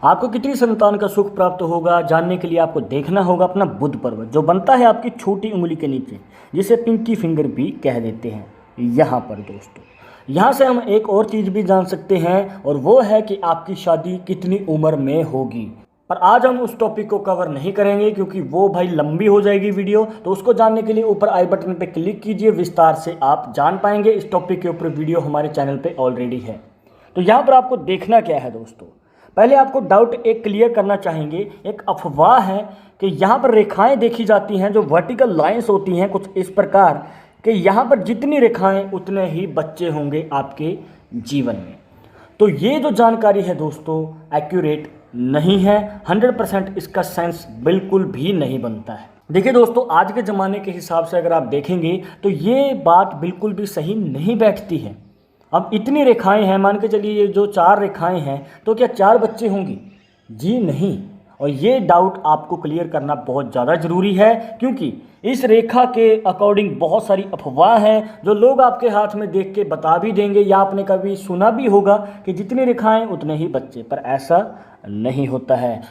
आपको कितनी संतान का सुख प्राप्त होगा जानने के लिए आपको देखना होगा अपना बुध पर्वत, जो बनता है आपकी छोटी उंगली के नीचे, जिसे पिंकी फिंगर भी कह देते हैं। यहाँ पर दोस्तों, यहाँ से हम एक और चीज़ भी जान सकते हैं, और वो है कि आपकी शादी कितनी उम्र में होगी। पर आज हम उस टॉपिक को कवर नहीं करेंगे क्योंकि वो भाई लंबी हो जाएगी वीडियो। तो उसको जानने के लिए ऊपर आई बटन पे क्लिक कीजिए, विस्तार से आप जान पाएंगे। इस टॉपिक के ऊपर वीडियो हमारे चैनल पे ऑलरेडी है। तो यहाँ पर आपको देखना क्या है दोस्तों, पहले आपको डाउट एक क्लियर करना चाहेंगे। एक अफवाह है कि यहाँ पर रेखाएं देखी जाती हैं जो वर्टिकल लाइंस होती हैं कुछ इस प्रकार कि यहाँ पर जितनी रेखाएं उतने ही बच्चे होंगे आपके जीवन में। तो ये जो जानकारी है दोस्तों एक्यूरेट नहीं है, 100% इसका सेंस बिल्कुल भी नहीं बनता है। देखिए दोस्तों, आज के ज़माने के हिसाब से अगर आप देखेंगे तो ये बात बिल्कुल भी सही नहीं बैठती है। अब इतनी रेखाएं हैं, मान के चलिए ये जो 4 रेखाएं हैं, तो क्या 4 बच्चे होंगी? जी नहीं। और ये डाउट आपको क्लियर करना बहुत ज़्यादा ज़रूरी है, क्योंकि इस रेखा के अकॉर्डिंग बहुत सारी अफवाह हैं जो लोग आपके हाथ में देख के बता भी देंगे, या आपने कभी सुना भी होगा कि जितनी रेखाएं उतने ही बच्चे, पर ऐसा नहीं होता है।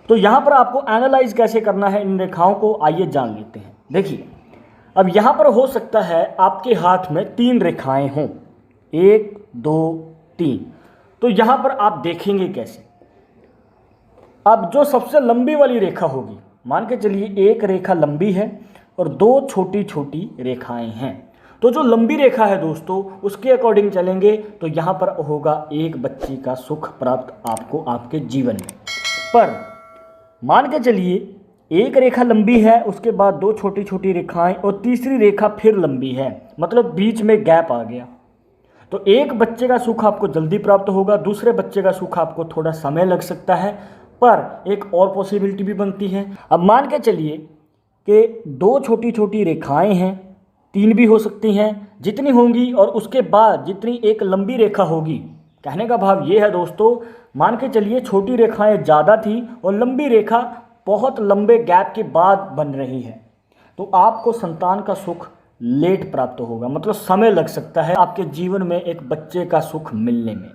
तो यहाँ पर आपको एनालाइज कैसे करना है इन रेखाओं को, आइए जान लेते हैं। देखिए, अब यहाँ पर हो सकता है आपके हाथ में 3 रेखाएं हों, 1 2 3। तो यहाँ पर आप देखेंगे कैसे? अब जो सबसे लंबी वाली रेखा होगी, मान के चलिए एक रेखा लंबी है और 2 छोटी छोटी रेखाएं हैं। तो जो लंबी रेखा है दोस्तों, उसके अकॉर्डिंग चलेंगे तो यहाँ पर होगा एक बच्चे का सुख प्राप्त आपको आपके जीवन में। पर मान के चलिए एक रेखा लंबी है, उसके बाद 2 छोटी छोटी रेखाएं और तीसरी रेखा फिर लंबी है, मतलब बीच में गैप आ गया। तो एक बच्चे का सुख आपको जल्दी प्राप्त होगा, दूसरे बच्चे का सुख आपको थोड़ा समय लग सकता है। पर एक और पॉसिबिलिटी भी बनती है। अब मान के चलिए कि 2 छोटी छोटी रेखाएं हैं, 3 भी हो सकती हैं, जितनी होंगी, और उसके बाद जितनी एक लंबी रेखा होगी। कहने का भाव ये है दोस्तों, मान के चलिए छोटी रेखाएं ज़्यादा थी और लंबी रेखा बहुत लंबे गैप के बाद बन रही है, तो आपको संतान का सुख लेट प्राप्त होगा, मतलब समय लग सकता है आपके जीवन में एक बच्चे का सुख मिलने में।